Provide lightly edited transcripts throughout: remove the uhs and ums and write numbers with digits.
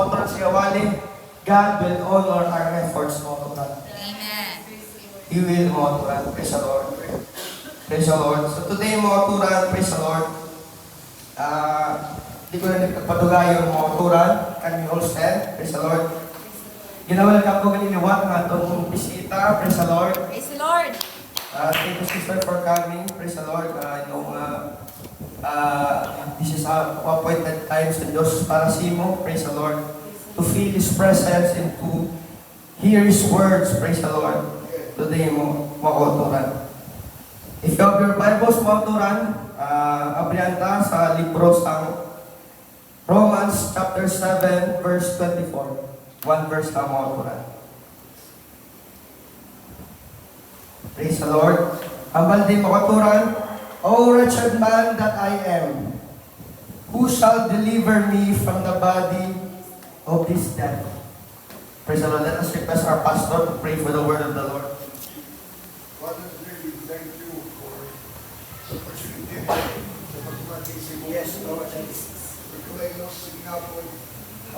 Moturan si Awali, God will honor our efforts, Moturan. Amen. He will, Moturan. Praise the Lord. Praise the Lord. So today, Moturan, praise the Lord. Di ko na nagpapadugay yung Moturan. Can we all stand? Praise the Lord. Ginawalkam ko kaniliwat ng atong bisita. Praise the Lord. Praise the Lord. Thank you, sister, for coming. Praise the Lord. This is a appointed time sa Diyos para sa imo. Praise the Lord. To feel His presence and to hear His words. Praise the Lord. Today mo makuturan. If you have your Bibles, makuturan, abrianta sa libro sa Romans chapter 7, verse 24. One verse na makuturan. Praise the Lord. Ambal din makaturan, O wretched man that I am, who shall deliver me from the body of this death? Praise the Lord. Let us request our pastor to pray for the word of the Lord. Father, we thank you for the opportunity to magmatisip mo. Yes, Lord. Pagkulay sige nga po.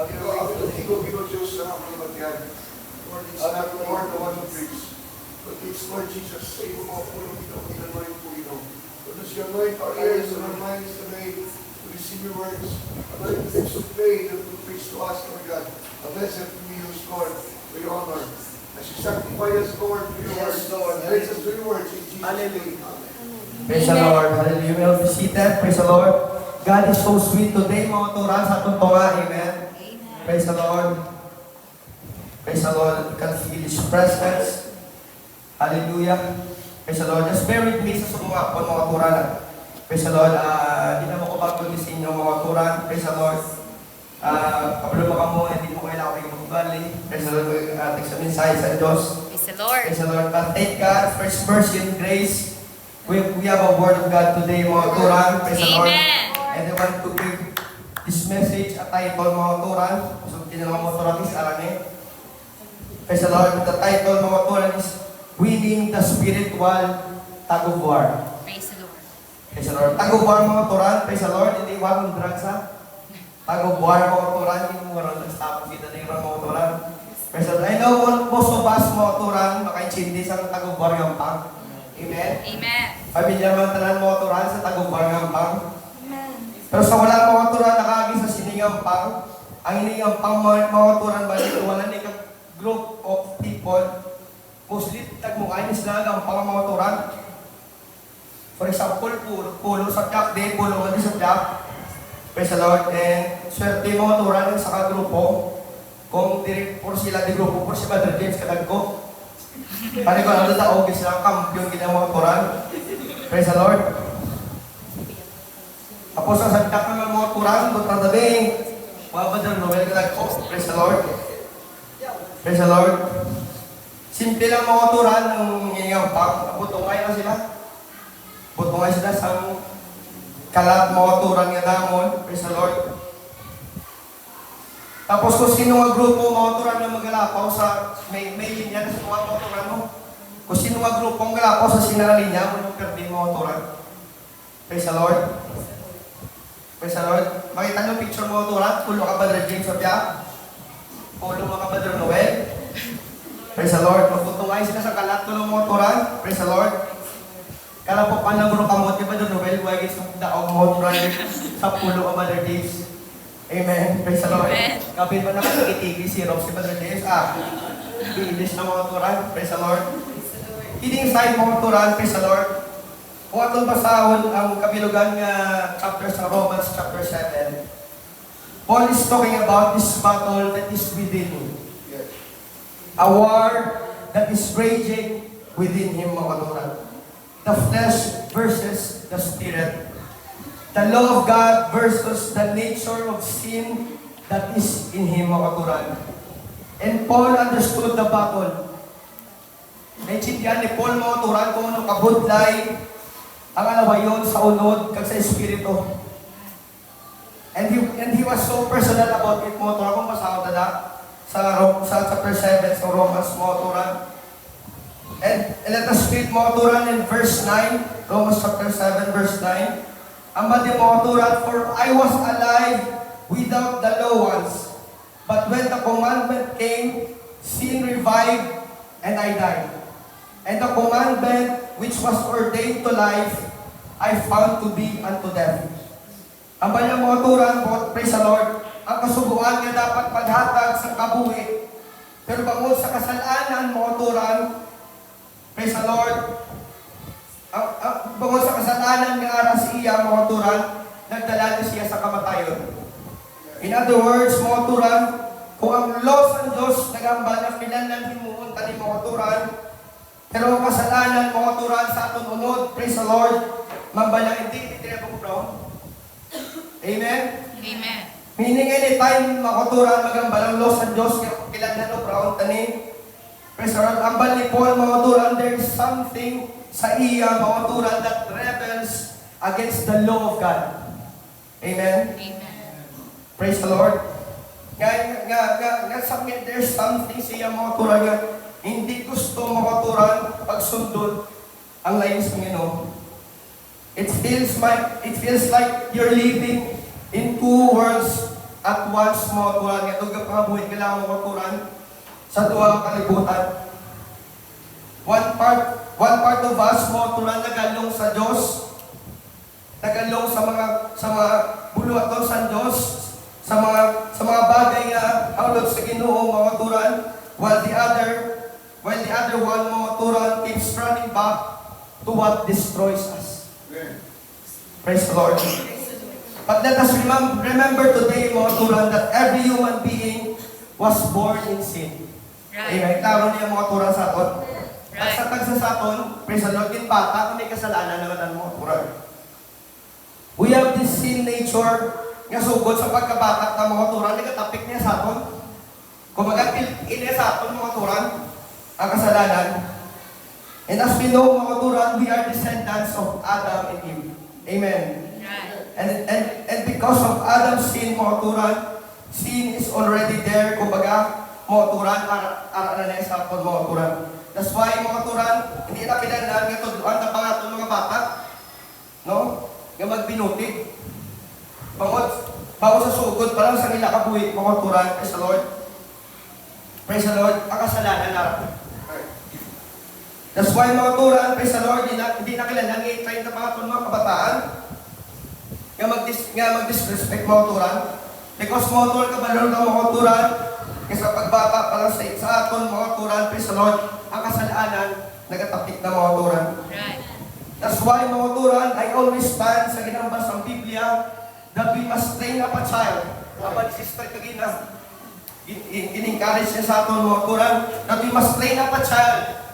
Ikaw, Diyos na ang mga Lord, it's not Lord the one who prays, but it's Lord Jesus. Sa iyo mga pulong ito, inanoy po ito. Lord, as you anoint our ears and our minds today to receive your words, anoint the lips of faith that will preach to us, Lord God. A blessed to be used, Lord, for your honor. As you sanctify us, Lord, for your words, Lord, praise us for your words in Jesus' name. Praise the Lord. Hallelujah. We will be seated. Praise the Lord. God is so sweet today, mga turan sa atong tunga. Amen. Praise the Lord. Praise the Lord. You can feel His presence. Hallelujah. Praise the Lord. Just bear with me sa sumuma po, mga turan. Praise the Lord. Hindi na mo ko pag-tulis inyo, mga turan. Praise the Lord. Problema ka mo, hindi mo kailangan kayo magbali. Praise the Lord. Take sa mensahe sa Diyos. Praise the Lord. Praise the Lord. But thank God for His mercy and grace. We have a word of God today, mga turan. Praise the Lord. Amen. And I want to give this message a title, mga turan. So, kinalaman mo turan is arane. Praise the Lord. The title, mga turan, is Winning the Spiritual Tug of War. Praise the Lord. Praise the Lord. Tug of War, mga turan. Praise the Lord. Hindi warong drugs, ha? Tug of War, mga turan. Hindi mo warong drugs. Tapos kita na yung mga turan. Praise the Lord. I know most of us, mga turan, makaintindi sa tug of war ng pang. Amen? Amen. Pamilyar man tanan mga turan sa tug of war ng pang. Pero sa wala mga turan nakagi sa siningang pang, ang hiningang pang mga turan ba dito, wala ni group of people, mostly tagmukha ni sila ang pang mga turan. For example, pulo sa tiyak din, pulo ka din sa tiyak. Praise the Lord. And swerte mga turan sa kagrupo, kung por sila di grupo, por si Brother James kadagko. Pari ko lang tao, sila kampiyon ginawa mga turan. Praise the Lord. Tapos ang sagdak ng mga turan, buntang tabing, mga Brother Noel kadagko. Praise the Lord. Praise the Lord. Simple lang mga turan ng ngayang butungay na sila. Butungay sila sa kalat mga turan nga damon. Praise the Lord. Tapos kung sino nga grupo mga turan na magalapaw sa may linya na sa mga turan mo. Kung sino nga grupo ang galapaw sa sinaralinya, mo yung perdi mga turan. Praise the Lord. Praise the Lord. Makita nyo picture mga turan, pulo ka Brother James of ya. Pulo mga Brother Noel. Praise the Lord. Magputungay sila sa kalat ng mga turan. Praise the Lord. Kala po pa lang kamot ni Brother Noel, huwag isang daong mga turan sa pulo ka Brother James. Amen. Praise the Lord. Amen. Kapit pa nakakitigi si Rob, si Brother James. English na mga turan. Praise the Lord. Kidding side mga turan. Praise the Lord. Kung atong basahon ang kabilugan nga chapter sa Romans chapter 7, Paul is talking about this battle that is within him. A war that is raging within him, mga turan. The flesh versus the spirit. The law of God versus the nature of sin that is in him, mga turan. And Paul understood the battle. Naintindihan ni Paul, mga turan, kung ano kabudlay ang alawayon sa unod kag sa espiritu. And he was so personal about it, mga turan, kung masahod na sa chapter 7 sa Romans, mga turan. And let us read, mga turan, in verse 9, Romans chapter 7, verse 9. Ang mga turan, for I was alive without the law once, But when the commandment came, sin revived, and I died. And the commandment which was ordained to life, I found to be unto death. Ang banyang mga turan po, praise the Lord, ang kasubuan nga dapat paghatag sa kabuhi. Pero bangod sa kasalanan, mga turan, praise the Lord, bangod sa kasalanan nga aras iya, mga turan, nagdala na siya sa kamatayon. In other words, mga turan, kung ang laws ng Diyos nagambal na pinanlan himuon tani mga turan, pero ang kasalanan, mga turan, sa aton unod, praise the Lord, mambalang hindi tinapong brown. Amen? Amen. Meaning anytime makuturan magambalang laws ng Diyos kailangan o brown tani. Praise the Lord. Ang bali po ang mga turan, there is something sa iya mga turan that rebels against the law of God. Amen? Amen. Praise the Lord. There's something sa iya mga turan nga hindi gusto mga turan pagsundod ang lain sa Panginoon. It feels like you're living in two worlds at once, mga turan. Nga ito ka buhay kailangan mga turan sa duwang kalibutan. One part of us, mga turan, nagalong sa Diyos, nagalong sa mga buluhaton sa Diyos, sa mga bagay nga hawlot sa Ginoo, mga turan, while the other one, mga turan, keeps running back to what destroys us. Praise the Lord. But let us remember today, mga turan, that every human being was born in sin. Right. Amen. Klaro niya mga turan sa aton. At Right. sa tagsasaton, praise the Lord, din bata, kung may kasalanan naman ang mga turan. We have this sin nature nga sugod sa pagkabatak ng mga turan, nagkatapik niya sa aton. Kung mag-apil sa aton, mga turan, ang kasalanan. And as we know, mga turan, we are descendants of Adam and Eve. Amen. Right. And because of Adam's sin, mga turan, sin is already there. Kumbaga, mga turan, ara na niya sa aton, mga turan. That's why, mga turan, hindi na kinandaan nga tudluan na pangaton mga bata. No? Nga magbinutig. Bago sa sugod, parang sa nila kabuhi, mga turan, praise the Lord. Praise the Lord, ang kasalanan na. That's why, mga turan, praise the Lord, hindi na kilalang i-train na pangaton mga kabataan. Nga mag-disrespect mga turan. Because mga turan, kabalor ng mga turan, kasi pagbata pa lang sa aton mga turan, praise the Lord, ang kasalanan, nagatapik na mga turan. Right. That's why mga turan, I always stand sa ginambas ng Biblia that we must train up a child. Abang sister kagina, in-encourage niya sa aton mga turan, that we must train up a child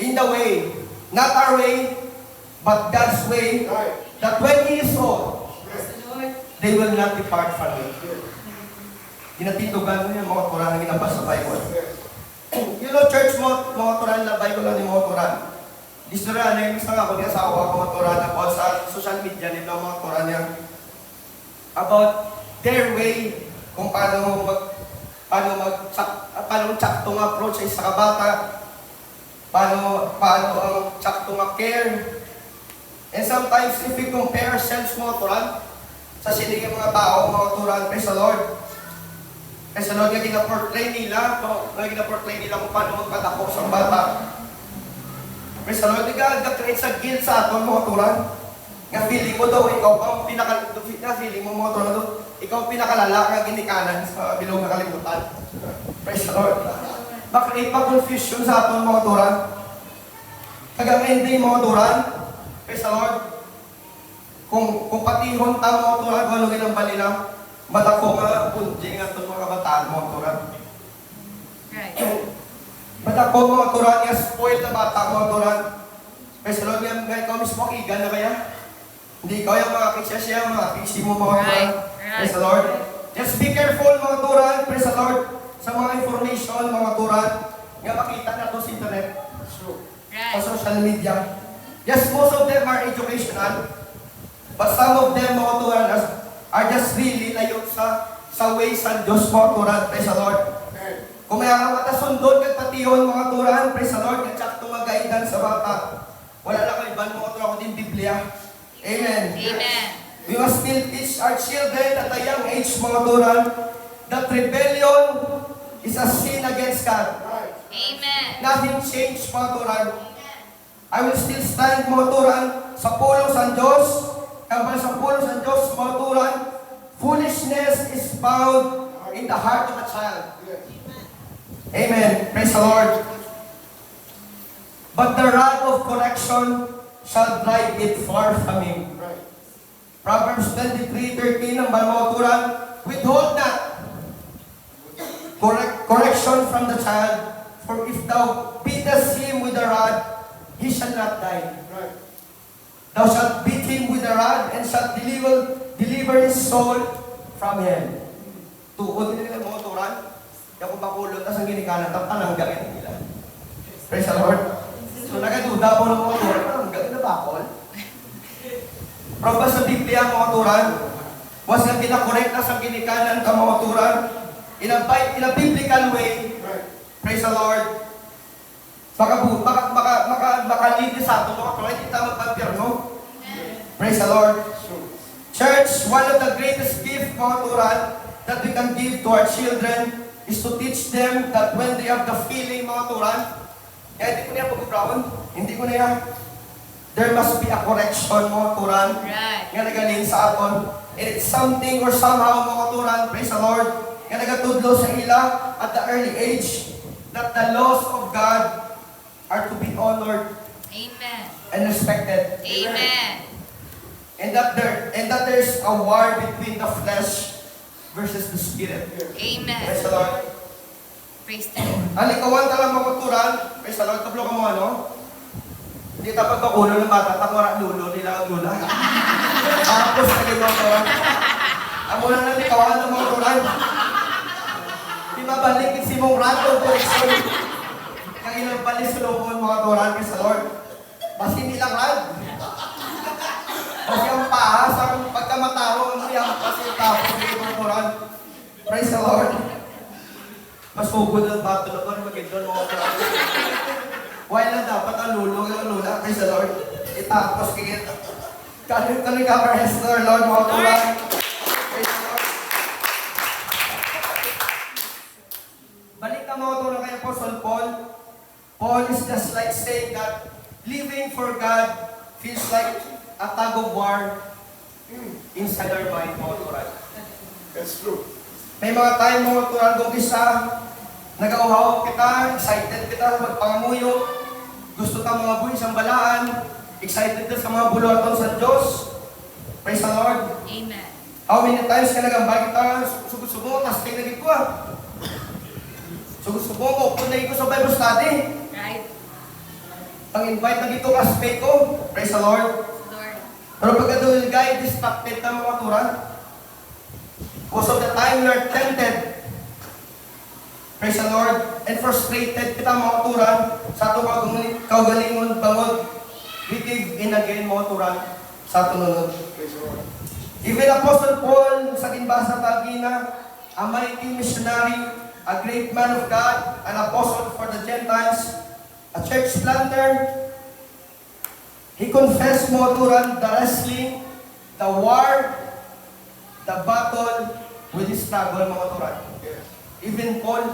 in the way, not our way, but God's way, that when he is old, they will not depart from it. Ginatindugan mo yung mga turan na ginabas sa Bible. You know, church mo, mga turan na Bible lang yung mga turan. Distura na yung isang ako niya sa ako mga turan about sa social media nila mga turan niya about their way kung paano saktong approach sa kabata, paano ang saktong care. And sometimes if we compare ourselves mga turan sa sinigang mga tao, mga turan, praise the Lord. Praise the Lord, nga gina-portray nila kung paano magpadako sa bata. Praise the Lord, nag-create sa guilt sa aton mga turan. Nga feeling mo daw, ikaw ang feeling mo mga turan daw, ikaw ang pinakalala nga ginikanan sa bilog na kalimutan. Praise the Lord. Makreate pa confusion sa aton mga turan. Kagang hindi mga turan, praise the Lord. Kung patihon ta mga turan, kung ano ginambal nila, madako nga punjing at mga kabataan mga turan. Right. Madako mga turan, nga spoiled na bata mga turan. Praise the Lord, nga ikaw mismo kigan na kaya. Hindi ikaw yung mga kisya siya, mga kisi mo mga turan. Praise the Lord. Just be careful mga turan, praise the Lord, sa mga information mga turan, nga makita na ito sa internet, sa Right. social media. Yes, most of them are educational, but some of them mga turan are just really layo sa ways ng Diyos mga turan, praise the Lord. Kung may ang matasundod at patihon mga turan, praise the Lord, at sakto mag-guidan sa bata. Wala lang kayo ibang mga turan kundi Biblia. Amen. Amen. We must still teach our children at a young age mga turan that rebellion is a sin against God. Right. Amen. Nothing changed, mga turan. I will still stand, mga turan, sa pulong sa Diyos. Kapag sa pulong sa Diyos, mga turan, foolishness is found in the heart of a child. Yes. Amen. Praise the Lord. But the rod of correction shall drive it far from him. Right. Proverbs 23:13 ang Balmauturan, withhold not correction from the child, for if thou beatest him with a rod, he shall not die. Right. Thou shalt beat him with a rod, and shalt deliver his soul from hell. Tuod nila ang mga turan, kaya kung bakulot, tas ang ginikanan, tapanang gawin nila. Praise the Lord. So nagaduda po ng mga turan, ang gawin na bakol. Proba sa Biblia, mga turan, was nga kinakorek na sa ginikanan ka mga turan, in a biblical way. Right. Praise the Lord. Makalindi sa ato, mga turan, hindi tama pagpirno. Praise the Lord. So, Church, one of the greatest gifts, mga turan, that we can give to our children is to teach them that when they have the feeling, mga turan, kaya hindi ko na yan pag-brown, hindi ko na yan. There must be a correction, mga turan, Right. nga nagaling sa aton. And it's something or somehow, mga turan, praise the Lord, nga nagatudlo sa ila at the early age that the laws of God are to be honored Amen. and respected. Amen. And that there's a war between the flesh versus the spirit. Amen. Praise the Lord. Praise the Lord. Alikawan talang makuturan. Praise the Lord. Tablo ka mo ano? Hindi tapag bakulo ng bata. Takwara lulo. Nila ang lula. Tapos kagin mo ko. Amo na nalikawan ng makuturan. Di ba balik si mong rato po isoy. Kagilang balis sa loob mga turan. Praise the Lord. Basi nilang rad. Kasi ang pahas, ang pagkamataro, ang siyang kasi tapos ng mga turan. Praise the Lord. Masugod ang bato na ko, magiging mga turan. Why na dapat ang lula, praise the Lord. Itapos kagit. Kali ka para Lord, mga turan. Praise the Lord. Balik na mga turan kay Apostle Paul. Paul is just like saying that living for God feels like a tug of war inside our mind, mga turan. that's true. May mga time, mga turan, kung isa, nag-auhaw kita, excited kita, magpangamuyo, gusto ka mga buhay sa balaan, excited ka sa mga buluhaton sa Diyos. Praise the Lord. Amen. How many times ka nagambay kita, sugod-subo, tas kayo naging ko ah. Sugod-subo ko, kung naging ko sa Bible study, Right. pang-invite na dito ka sa ko, praise the Lord. Lord. Pero pagkadul guy, distracted na mga turan. Most of the time, we are tempted. Praise the Lord. And frustrated kita mga turan sa itong kaugalingon bangod. We give in again mga turan sa tununod. Praise the Lord. Even Apostle Paul, sa ginbasa tagina, a mighty missionary, a great man of God, an apostle for the Gentiles, a church planter, he confessed mga turan, the wrestling, the war, the battle with his struggle mga turan. Yes. Even Paul,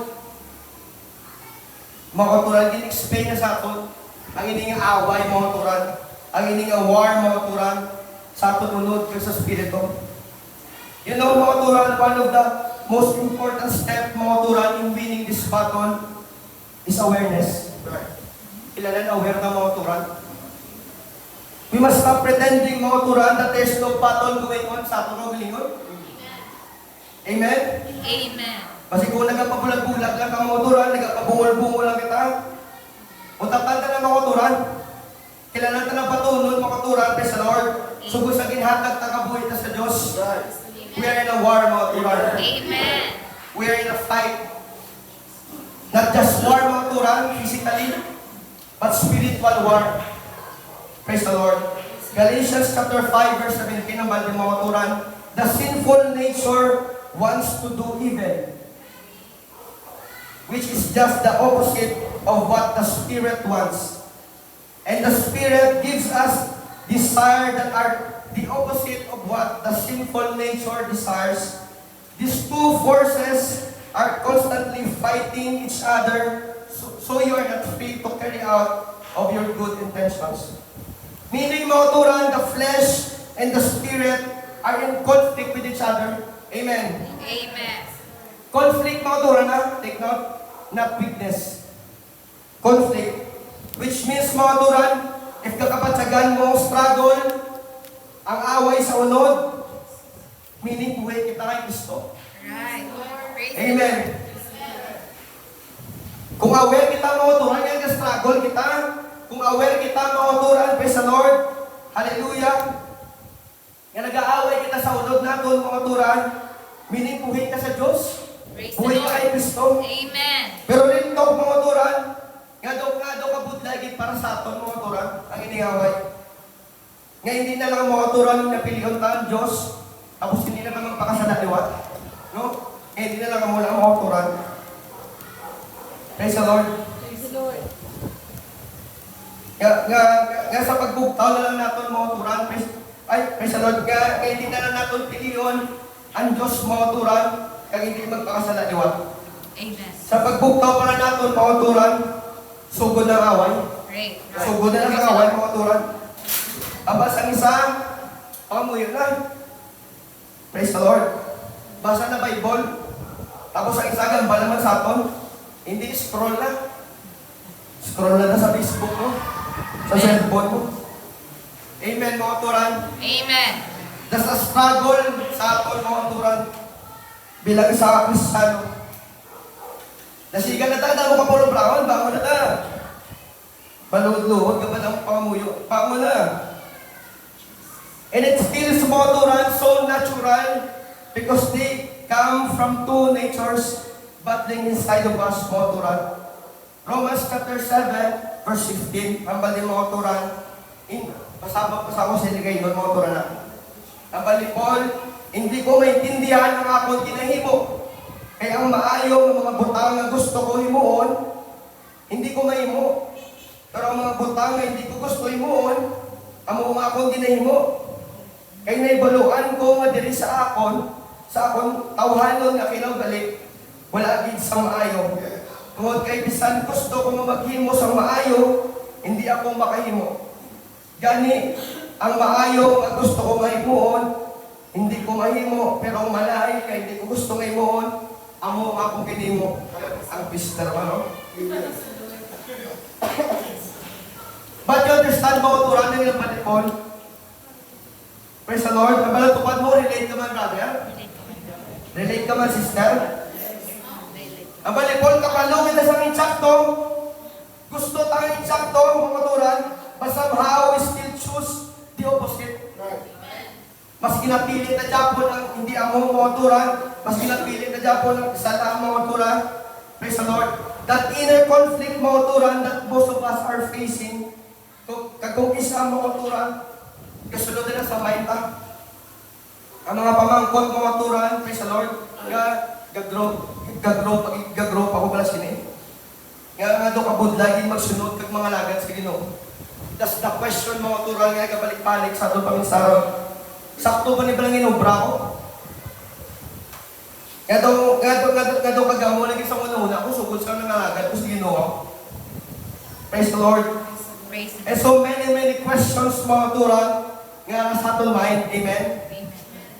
mga turan, in-explain na sa aton, ang ining away mga turan, ang ining war mga turan, sa tununod ka sa Espiritu. You know mga turan, one of the most important step mga turan in winning this battle is awareness. Right. Kailangan aware na mga turan. We must stop pretending mga turan that there's no battle going on sa aton mga lingon. Amen? Amen. Kasi kung nagpabulag-bulag lang ka mga turan, nagpabungol-bungol lang kita, utapan ka na mga turan. Kailangan ka na patunod mga turan, praise the Lord. Sugod sa ginhatag takabuhi ta sa Diyos. Right. We are in a war mga turan. Amen. We are in a fight. Not just war mga turan, physically, but spiritual war. Praise the Lord. Galatians chapter 5 verse 17 ang bali mga turan. The sinful nature wants to do evil, which is just the opposite of what the Spirit wants. And the Spirit gives us desire that are the opposite of what the sinful nature desires. These two forces are constantly fighting each other, so you are not free to carry out of your good intentions. Meaning, mga turan, the flesh and the spirit are in conflict with each other. Amen. Amen. Conflict, mga turan, take note, not weakness. Conflict. Which means, mga turan, if kakapatsagan mo, struggle, ang away sa unod, meaning buhay kita kay Kristo. Right. Praise the Amen. Kung aware kita, mga turan, yung struggle kita, kung aware kita, mga turan, praise the Lord, hallelujah, nga nag-aaway kita sa unod natin, mga turan, meaning buhay ka sa Diyos, Praise the buhay ka kay Lord. Kristo. Amen. Pero rin ito, mga turan, nga daw kabudlagin para sa aton, mga turan, ang iniaway. Nga hindi na lang mga turan na pilihan ta ang Diyos, tapos hindi na lang magpakasalaliwat. No? Nga hindi na lang mula mga turan. Praise the Lord. Praise the Lord. Nga sa pagbugtaw na lang natin mga turan, praise the Lord, nga hindi na lang natin pilihan ang Diyos, mga turan, kag hindi magpakasalaliwat. Amen. Sa pagbugtaw para natin, mga turan, sugod ng away. Great. Sugod na lang Praise ang the away, Lord. mga turan. Abas ang isa, pangamuyo na. Praise the Lord. Basa na Bible. Tapos ang isa, gamba naman sa aton. Hindi, scroll na. Scroll na sa Facebook mo. Sa cellphone mo. Amen, mga turan. Amen. That's a struggle sa aton, mga turan. Bilang isa Kristiyano. Nasigan na tayo, mo ka Paulo Brown, bango na ta. Baluhod-luhod ka ba ng pangamuyo? Bango na. And it feels, mga turan, so natural because they come from two natures battling inside of us, mga turan. Romans chapter 7, verse 15, hambal din mga turan. Pasabak ko sa ligay doon, mga turan na. Hambal ni Paul, hindi ko maintindihan ang akong kinahimo. Kaya ang maayo ng mga butang na gusto ko himuon, hindi ko mahimo. Pero ang mga butang na hindi ko gusto himuon, amo nga akong ginahimo. Kaya naibaluan ko nga diri sa akon tawhanon nga kinaugali, wala gid sa maayo. Tungod kay bisan gusto ko nga maghimo sa maayo, hindi ako makahimo. Gani, ang maayo nga gusto ko nga himuon, hindi ko mahimo, pero ang malaay kay hindi ko gusto nga himuon, amo nga akong kinimo. Ang pister ba, no? But you understand ba kung turan ng panipon? Praise the Lord. Kabala tupad mo, relate ka man, brother. Relate ka man, sister. Ang balipon, kapalo kita sa insakto. Gusto tayong insakto, mga turan. But somehow, we still choose the opposite. Mas kinapili na Japon ang hindi amo, mga turan. Mas kinapili na Japon ang sala, mga turan. Praise the Lord. That inner conflict, mga turan, that most of us are facing. Kung isa, mga turan, kasunod na sa maita. Ang mga pamangkot, mga turan, praise the Lord, gag-grow pa ko pala sini. Nga doon kabod lagi magsunod kag mga lagat sa Ginoo. That's the question, mga turan, nga kabalik-balik sa doon paminsaro. Sakto ba ni Balangin obra ko? Nga doon kagamo lagi sa una-una, kung sugod sa nangalagad ko sa Ginoo. Praise the Lord. Praise the And so many questions, mga turan, nga sa aton mind. Amen? Amen.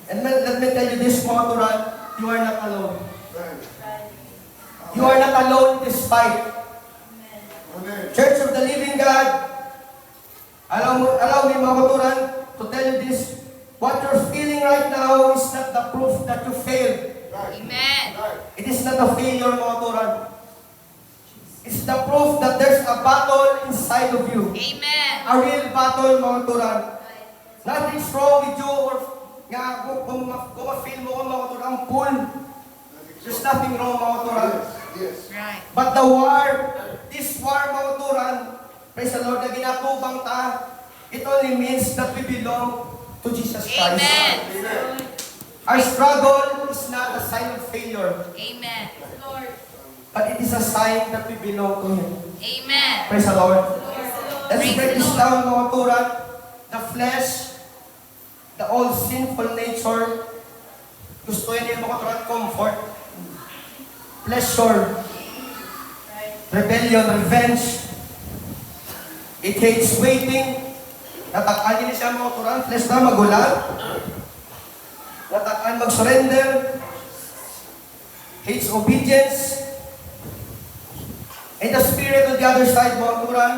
And let me tell you this, mga turan, you are not alone. You are not alone in this fight. Church of the Living God, allow me, mga turan, to tell you this. What you're feeling right now is not the proof that you failed. Amen. It is not a failure, mga turan. It's the proof that there's a battle inside of you. Amen. A real battle, mga turan. Nothing's wrong with you or nga kung ma-feel mo kung mga turan, pull. There's nothing wrong, mga turan. Yes. Right. But the war, this war, mga turan, praise the Lord, na ginatubang ta, it only means that we belong to Jesus Christ. Amen. Our struggle is not a sign of failure, Amen. but it is a sign that we belong to Him. Amen. Praise the Lord. Let's Praise break the this Lord. down, mga turan. The flesh, the old sinful nature, Gusto niya mga turan, comfort, pleasure, rebellion, revenge. It hates waiting. Natakaan niya siya mga turan, flesh na magulat. Natakaan mag-surrender. Hates obedience. And the spirit on the other side, mga turan,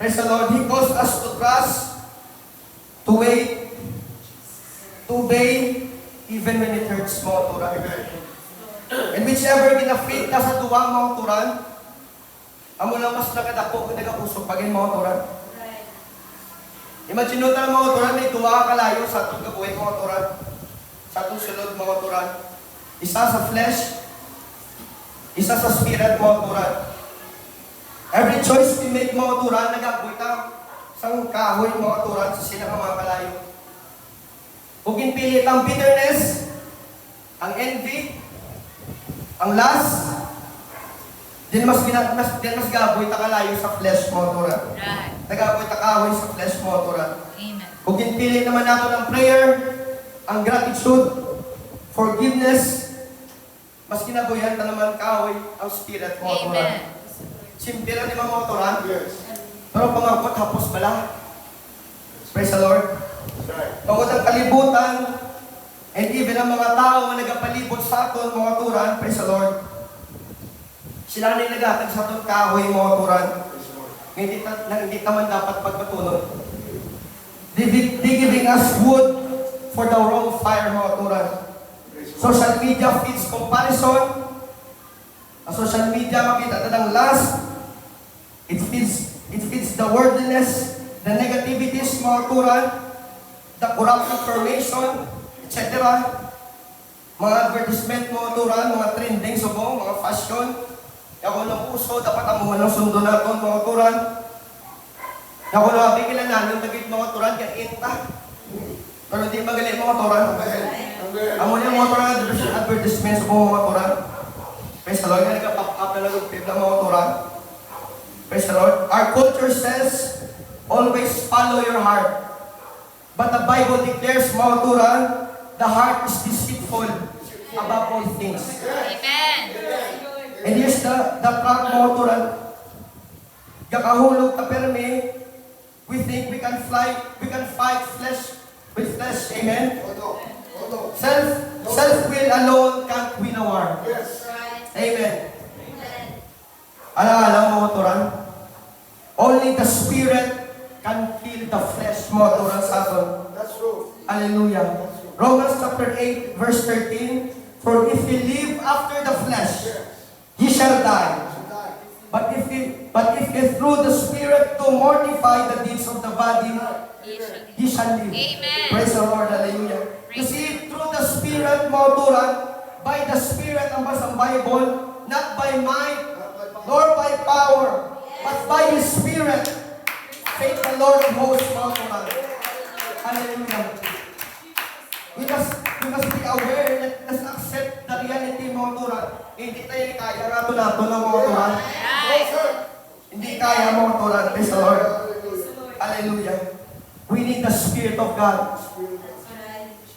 praise the Lord, He calls us to trust, to wait, to obey, even when it hurts, mga turan. And whichever ginafit ka sa tuwang, mga turan, amo lang mas nakadako kung nagapusok pagin, mga turan. Imagine nyo tayo, mga turan, may tuwa kalayo sa atong gabuhay, mga turan. Sa atong sulod, mga turan. Isa sa flesh, isa sa spirit, mga turan. Every choice we make, mga turan, nagaboy ta sa kahoy, mga turan, sa sila mga kalayo. Kung pinpilit ang bitterness, ang envy, ang lust, din mas gaboy ta kalayo sa flesh, mga turan. Right. Nagaboy ta kahoy sa flesh, mga turan. Amen. Kung pinpilit naman nato ng prayer, ang gratitude, forgiveness, mas kinabuyan ta naman kahoy ang spirit, mga turan. Amen. Simple lang di ba, mga turan? Yes. Pero pangakot, hapos bala. Praise the Lord. Right. Pagod ang kalibutan, and even ang mga tao na nagapalibot sa aton, mga turan, praise the Lord. Sila na yung nagatag sa aton kahoy, mga turan. Hindi naman dapat pagpatuloy. They giving us wood for the wrong fire, mga turan. Social media feeds comparison. Ang social media, makita na ng lust. It feeds the worldliness, the negativities, mga turan, the corrupt information, etc. Mga advertisement, mga turan, mga trending, subong, mga fashion. Ako ng puso, dapat ang mga sundo natin, mga turan. Ako na bigyan na namin, nagit mga turan, kaya ita. Pero hindi magaling mga turan. Amo yung mga turan, advertisement, subong mga turan. Praise the Lord, nagka-pop up na nag-pip ng mga turan. Praise the Lord. Our culture says, always follow your heart. But the Bible declares, mga turan, the heart is deceitful above all things. Amen. And here's the trap, mga turan. Kakahulog ta perme, we think we can fight flesh with flesh. Amen? Self-will alone can't win a war. Yes. Amen. Alam mga turan, only the Spirit can kill the flesh, mga turan sa aton. That's true. Hallelujah. Romans chapter 8, verse 13, for if ye live after the flesh, ye shall die. But if ye through the Spirit to mortify the deeds of the body, ye shall live. Amen. Praise the Lord. Hallelujah. You see, through the Spirit, mga turan, by the Spirit, ang basang Bible, not by might, nor by power, but by His Spirit. Faith the Lord of hosts, mga turan. Hallelujah. We must be aware that let's accept the reality, mga turan. Hindi tayo kaya nato ng mga turan. Right. Hindi kaya, mga turan. Praise the Lord. Hallelujah. We need the Spirit of God.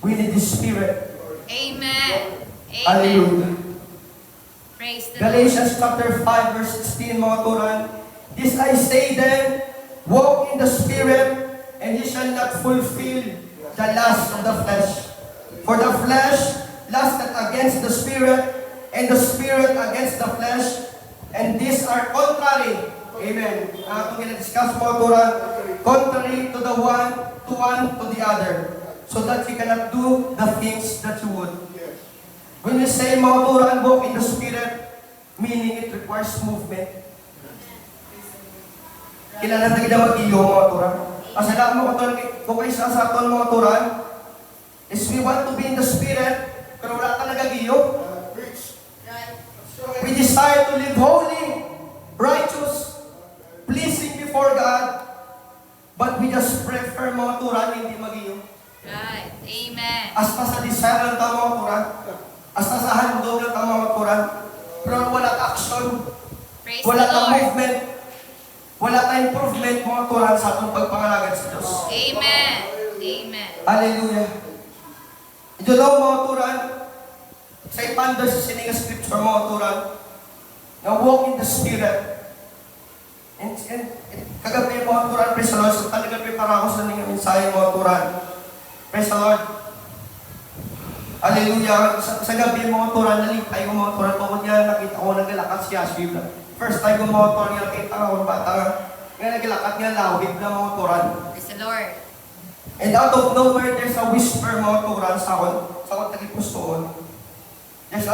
We need the Spirit. Amen. Amen. Hallelujah. Praise the Lord. Galatians chapter 5, verse 16, mga turan. This I say then, walk in the Spirit, and ye shall not fulfill the lust of the flesh. For the flesh lusteth against the Spirit, and the Spirit against the flesh, and these are contrary. Amen. Itong ina-discuss, mga turan, contrary to the one to the other, so that you cannot do the things that you would. When we say, mga turan, walk in the Spirit, meaning it requires movement. Kailangan na kita mag-iyo, mga turan. Kasi lang mga turan, kung kayo sa aton, mga turan, is we want to be in the Spirit, pero wala talaga iyo. We desire to live holy, righteous, pleasing before God, but we just prefer, mga turan, hindi mag-iyo. Right. Amen. Hasta sa desire ng tama, mga turan. Hasta sa handog ng tama, mga turan. Pero wala ka action, Praise wala the ka Lord. movement, wala ka improvement, mga turan, sa atong pagpangalagad sa Diyos. Amen. Amen. Hallelujah. Idulaw mga turan, sa ipanda sa sininga scripture mga turan, na walk in the Spirit. And kagabi mga turan, praise the Lord, so talaga prepara ako sa ninging mensahe mga turan. Praise the Lord. Hallelujah. Sa gabi mga turan, nalipay ko mga turan, tungkol niya, nakita ko naglalakad si Ashby. First time ko mga turan, nakita ako ng bata nga naglalakad niya, lawig na mga turan. Praise the Lord. And out of nowhere, there's a whisper mga turan sa akong tagipustoon. There's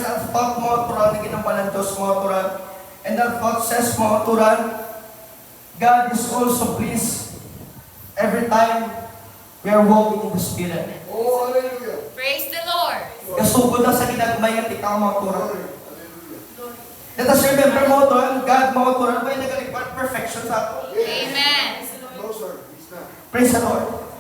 a thought mga turan na ginampalan Diyos mga turan. And that thought says mga turan, God is also pleased every time we are walking in the Spirit. Oh, hallelujah. Praise the Lord. Kasugod na sa ginagmay at ikaw mga turan. Hallelujah. Let us remember mga turan, God mga turan, may nagalipad perfection sa ato. Amen. No, sir. He's not. Praise the Lord.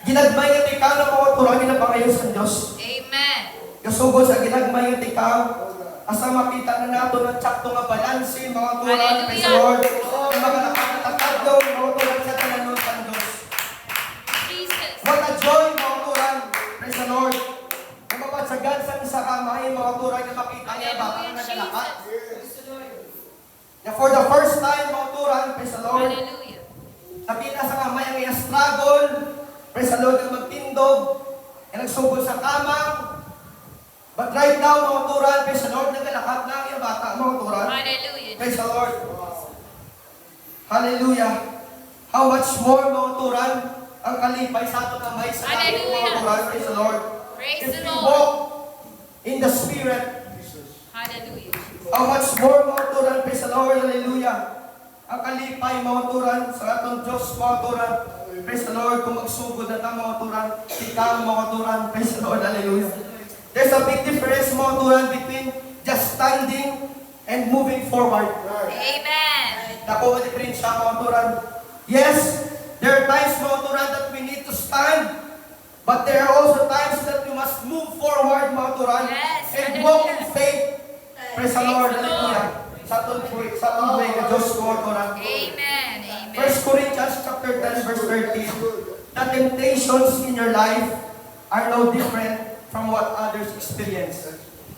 Ginagmay at ikaw na mga turan, ginapangayon sa Diyos. Amen. Kasugod sa ginagmay at ikaw, asa makita na nato ng tsakto nga balanse, mga turan, praise the Lord. Ang mga nakatatagdaw, mga turan sa tananutan Diyos. Jesus. What a joy, mga turan, praise the Lord. Ang mapatsagan sa isa kamay, mga turan, na makita niya baka na nagalakat. Na for the first time, mga turan, praise the Lord, Hallelujah. nakita sa kamay ang iya struggle, praise the Lord, ang magtindog, ang nagsugod sa kamang. But right now, mga turan, praise the Lord, nagalakat na ang iya bata, mga turan. Hallelujah. Praise the Lord. Hallelujah. How much more, mga turan, ang kalipay sa ato kamay sa ating mga Hallelujah. turan. Praise the Lord. Praise If the we Lord. walk in the Spirit, Hallelujah. how much more, mga turan, praise the Lord. Hallelujah. Ang kalipay, mga turan, sa atong Diyos, mga turan. Praise the Lord. Kung magsugod na tayo, mga turan, ikaw, mga turan. Praise the Lord. Hallelujah. There's a big difference, mga turan, between just standing and moving forward. Amen. Nakuha ni Prince siya, mga turan. Yes, there are times, mga turan, that we need to stand. But there are also times that we must move forward, mga turan. Yes, And walk in hallelujah. faith. Praise the Lord. Praise the Hallelujah. Sa atong buhay ng Diyos, mga turan. Amen. Amen. 1 Corinthians chapter 10, verse 13. The temptations in your life are no different from what others experience.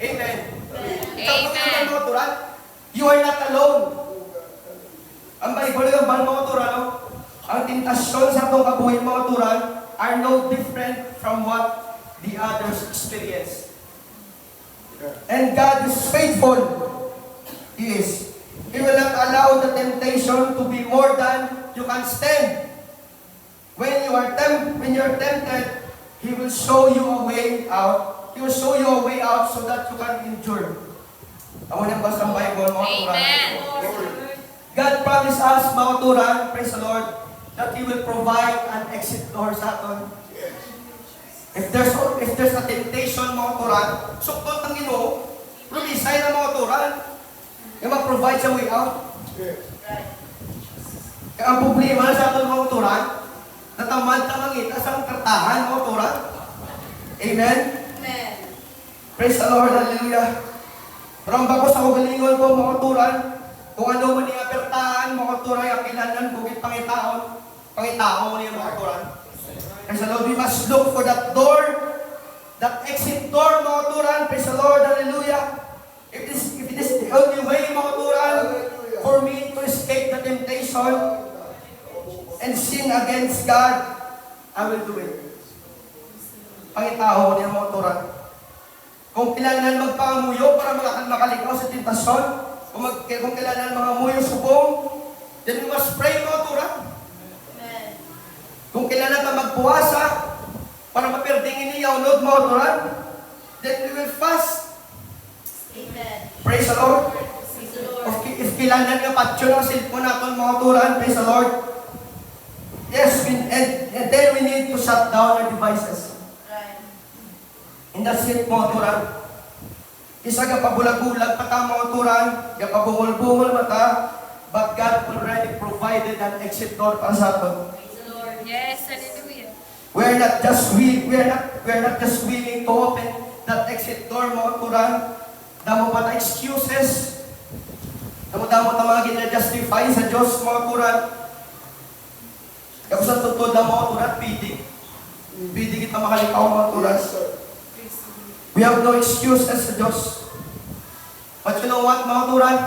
Amen. Amen. Mga turan, you are not alone. Ang Bible ng mga turan, no? Ang tentasyon sa itong kabuhay mga turan are no different from what the others experience. And God is faithful. He is. He will not allow the temptation to be more than you can stand. When you're tempted, He will show you a way out. He will show you a way out so that you can endure. Ako nang basta ang Bible, mga turan. Amen. God promised us, mga turan, praise the Lord, that He will provide an exit door sa atin. If there's a temptation, mga turan, suktot ng Ginoo, promisay ng mga turan, yung mag-provide sa way out. Kaya ang problema sa atin, mga turan, natamad ka mangita sa kartahan, mga turan. Amen? Amen. Praise the Lord, hallelujah. Ramba ko sa ugalingon ko, mga turan, kung ano man yung apertahan, mga turan, yung kilanan, bukit pangitaon mo niya, mga turan. Praise the Lord, we must look for that door, that exit door, mga turan. Praise the Lord, hallelujah. If it is the only way, mga turan, for me to escape the temptation and sin against God, I will do it. Pangitao niya, mga turan. Kung kailangan magpangamuyo para makalikaw sa tentasyon, kung kailangan mga muyo subong, then we must pray, mga turan. Kung kailangan ka magpuwasa para maperdingin niya unod, mga turan, then we will fast. Amen. Praise the Lord. Praise the Lord. If kailangan ka patyo ng cellphone natin, mga turan, praise the Lord. Yes, and then we need to shut down our devices. And that's it, mga turan. Isa ka pabulag-bulag mata, mga turan, ka pabungol-bungol mata, but God already provided an exit door para sa atin. Praise the Lord. Yes, hallelujah. We're not just willing to open that exit door, mga turan. Damo pa ta excuses. Damo-damo ta mga gina-justify sa Diyos, mga turan. Kaya sa totoo na, mga turan, pidig. Pwede kita makalikaw mga turan. Yes, sir. We have no excuses sa Diyos. But you know what, mga turan?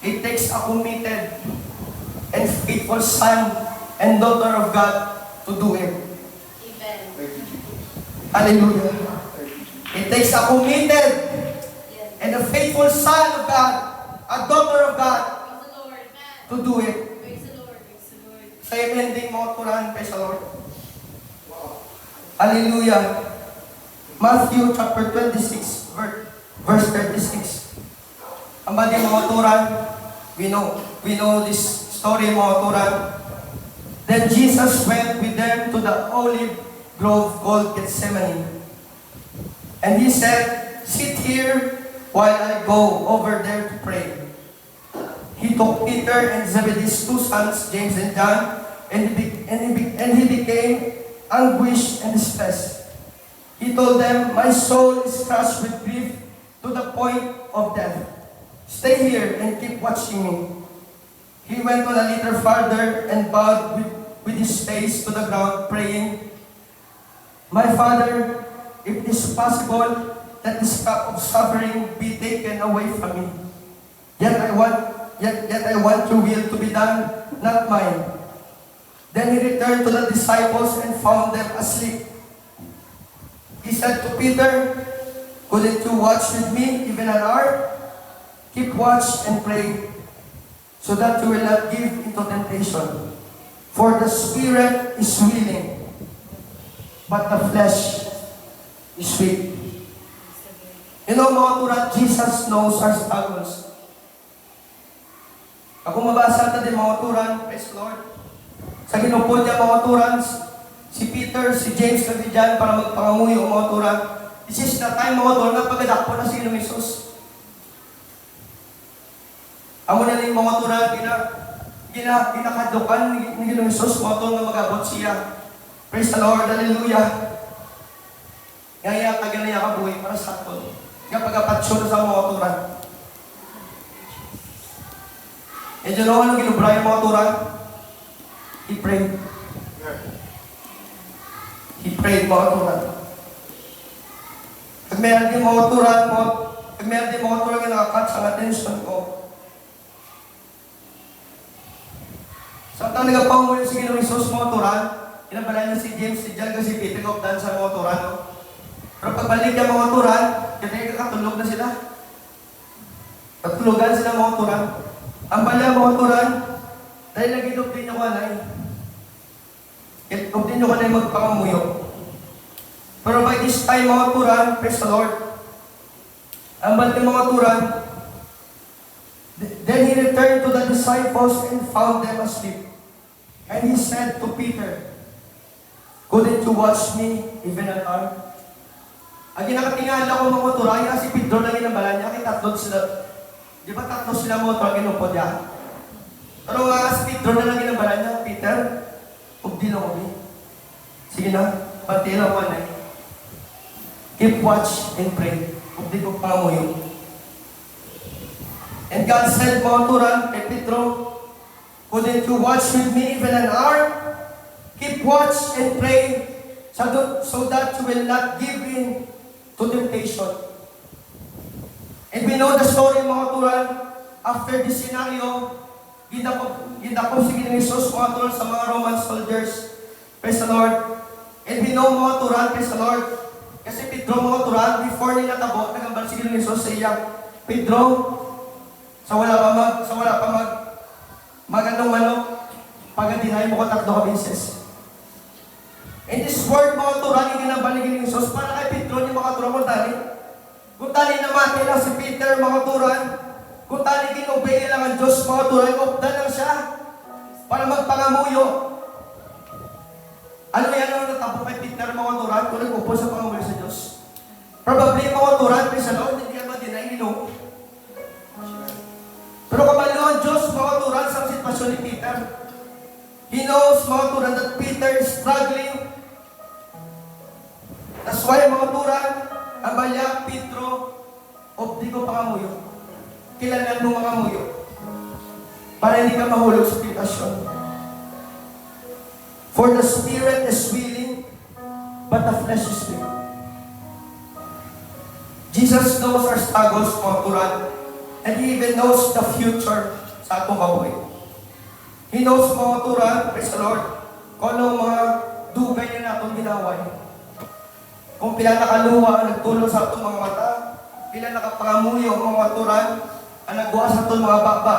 It takes a committed and faithful son and daughter of God to do it. Amen. Thank you, Jesus. Hallelujah. Thank you, Jesus. It takes a committed Yes. and a faithful son of God, a daughter of God, Praise the Lord. to do it. Praise the Lord. Praise the Lord. Sa ending mga turan, praise the Lord. Wow. Hallelujah. Matthew chapter 26, verse 36. Ang bali mga turan, we know this story mga turan. Then Jesus went with them to the olive grove called Gethsemane. And he said, sit here while I go over there to pray. He took Peter and Zebedee's two sons, James and John, and he became anguished and distressed. He told them, my soul is crushed with grief to the point of death. Stay here and keep watching me. He went on a little farther and bowed with his face to the ground, praying, my Father, if it is possible, that this cup of suffering be taken away from me. Yet I want your will to be done, not mine. Then he returned to the disciples and found them asleep. He said to Peter, couldn't you watch with me even an hour? Keep watch and pray, so that you will not give into temptation. For the spirit is willing, but the flesh is weak. You know, mga turat, Jesus knows our struggles. Ako mabasa natin mga turan, praise the Lord. Sa ginupod niya mga turan, si Peter, si James, si John, para magpangamuyo mga turan. This is the time mga turan, na pagkadakpo na si Jesus. Amo na rin mga turan, ginakadukan ni Jesus, mga turan na mag-abot siya. Praise the Lord, hallelujah. Ngaya kaganaya ka buhay para sa atin. Nga pagkapatsyo na sa mga turan. E dyan ako, anong ginubra yung mga turan? He prayed. He prayed mga turan. Pag meron din mga turan, yung nakakatch ang attention ko. Samtang nagapanguli si Ginoong Isus mga turan, inabalay niya si James, si John, si Peter, dan sa mga turan. No? Pero pagbalik niya mga turan, kaya kakatulog na sila. Katulugan sila mga turan. Ang bala mga turan, dahil nag-idog din niyo kanay. Idog din niyo kanay magpangamuyo. Pero by this time mga turan, praise the Lord. Ang bala mga turan, then he returned to the disciples and found them asleep. And he said to Peter, couldn't you watch me even an hour? Ang ginakatingala ko mga turan, si Pedro lang inabala niya, kaya tatlo sila. Di ba tatlo sila mga turan kinupod niya? Pero si Pedro na lang inabala niya, Peter, ugdi lang ugdi. Sige na, pati lang mo na. Keep watch and pray. Ugdi ko pangamuyo. And God said, mga turan, kay Pedro, couldn't you watch with me even an hour? Keep watch and pray so that you will not give in to temptation. And we know the story mga turan, after this scenario, gindakop si Ginoong Isus mga turan sa mga Roman soldiers. Praise the Lord. And we know mga turan, praise the Lord. Kasi Pedro mga turan, before nila tabot, nagambal si Ginoong Isus sa iya, Pedro, sa wala pa mag-anong pag-adinay mo ko tatlo ka beses. And this word mga turan, iginambal ni Ginoong Isus, para kay Pedro ni mga turan mo tali. Kung tali namatay lang si Peter mga turan, kung tali ginobey lang ang Diyos mga turan, updan lang siya para magpangamuyo. Ano yan ang natapos kay Peter mga turan kung nag-upo sa pangamuyo sa Diyos? Probably mga turan, may sa Lord, hindi naman din ay ino. Pero kabalo ang Diyos mga turan sa sitwasyon ni Peter. He knows mga turan that Peter is struggling. That's why mga turan, ang balya, Pedro, di ko pangamuyo. Kailangan mo mangamuyo. Para hindi ka mahulog sa tentasyon. For the spirit is willing, but the flesh is weak. Jesus knows our struggles, mga turan, and He even knows the future sa atong kabuhi. He knows, mga turan, praise the Lord, kung anong mga dugay na natong ginaway. Kung pila nakaluwa ang nagtulong sa atong mga mata, pila nakapangamuyo ang mga turan, ang nagbuha sa atong mga baba.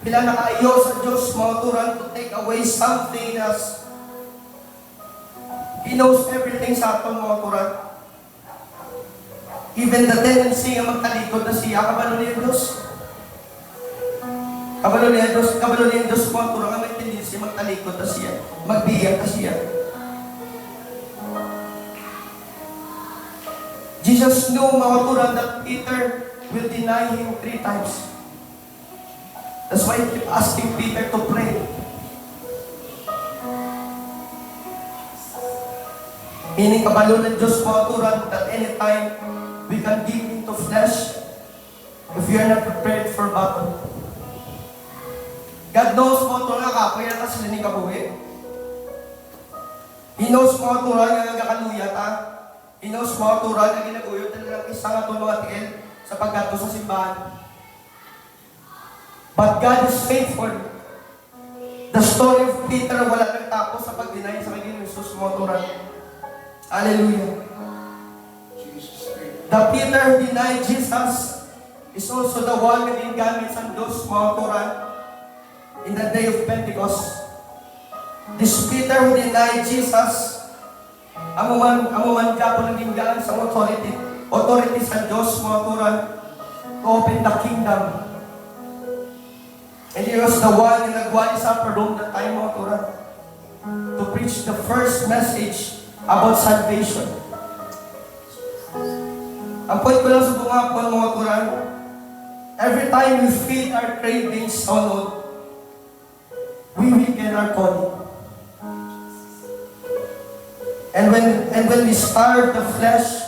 Pila nakaayo sa Diyos, mga turan, to take away something else. He knows everything sa atong mga turan. Even the tendency nga magtalikod na siya, kabalo niya Diyos. Kabalo niya Diyos, mga turan, nga may tendency magtalikod na siya, magbiyak na siya. Jesus knew, mga turan, that Peter will deny Him 3 times. That's why He kept asking Peter to pray. Meaning, kabalo ng Diyos, mga turan, that anytime we can give into flesh if we are not prepared for battle. God knows, mga turan, nga kapoy na sila ni kabuhi. He knows, mga turan, nga nagkakaluyat, ha? He knows, mga turan, nga ginaguyot na lang isang atong mga tiil sa paggato sa simbahan. But God is faithful. The story of Peter wala nang tapos sa pag-deny sa kanyang Jesus, mga turan. Hallelujah. The Peter who denied Jesus is also the one na gingamit sa Diyos, mga turan, in the day of Pentecost. This Peter who denied Jesus, amuman ka po naging gaan sa authority sa Diyos, mga turan, to open the kingdom. And he was the one na nagwali sa upper room that time, mga turan, to preach the first message about salvation. Ang point ko lang sa bungapon, mga turan, every time we feed our cravings, oh Lord, we weaken our calling. And when we starve the flesh,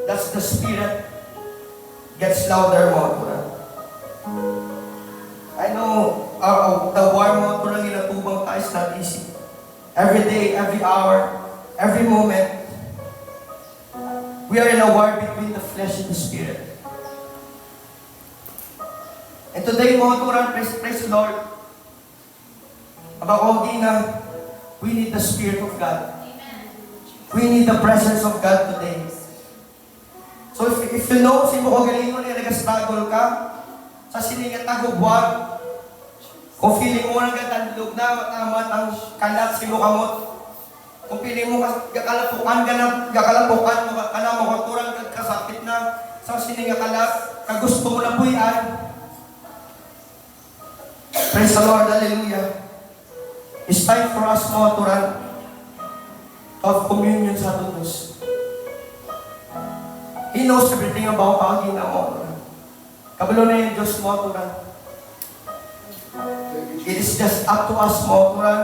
that's the spirit gets louder, mga turan. I know the war, mga turan, ginatubang tayo is not easy. Every day, every hour, every moment, we are in a war between the flesh and the spirit. And today, mga turan, praise the Lord. Abang-ogina, we need the Spirit of God. We need the presence of God today. So if you know, si mo ko galing mo na nag-struggle ka, sa siningat na gubwag, kung feeling mo nang gatandlog na, matamat ang kalat si mo kamot, kung feeling mo gakalapukan mo, kana mo katurang kasakit na, sa siningat kalat, kagusto mo na buyan. Praise the Lord, hallelujah. It's time for us, mga turan, of communion sa ating Diyos. He knows everything about pagiging na mga turan. Kabalo na yung Diyos, mga turan. It is just up to us, mga turan,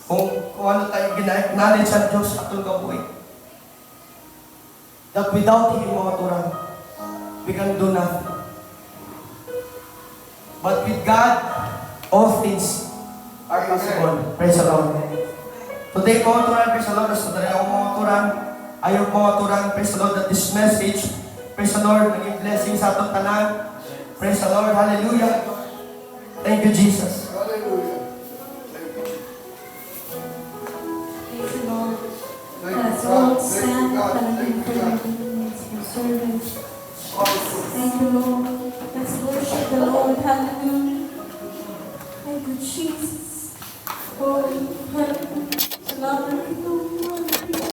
kung ano tayo ginag-knowledge sa Diyos at itong gabuhin. That without Him, mga turan, we can do nothing. But with God, all things are possible. Praise the Lord. Today, mga turan, praise the Lord, sa dali akong mga turan, ayaw mga turan, praise the Lord, that this message, praise the Lord, naging blessing sa atong tanan. Praise the Lord, hallelujah. Thank you, Jesus. Hallelujah. Praise the Lord. Let's all stand hallelujah for your goodness, your service. Thank you, Lord. Let's worship the Lord. Hallelujah. Thank you, Jesus. Oh, hallelujah. Hallelujah.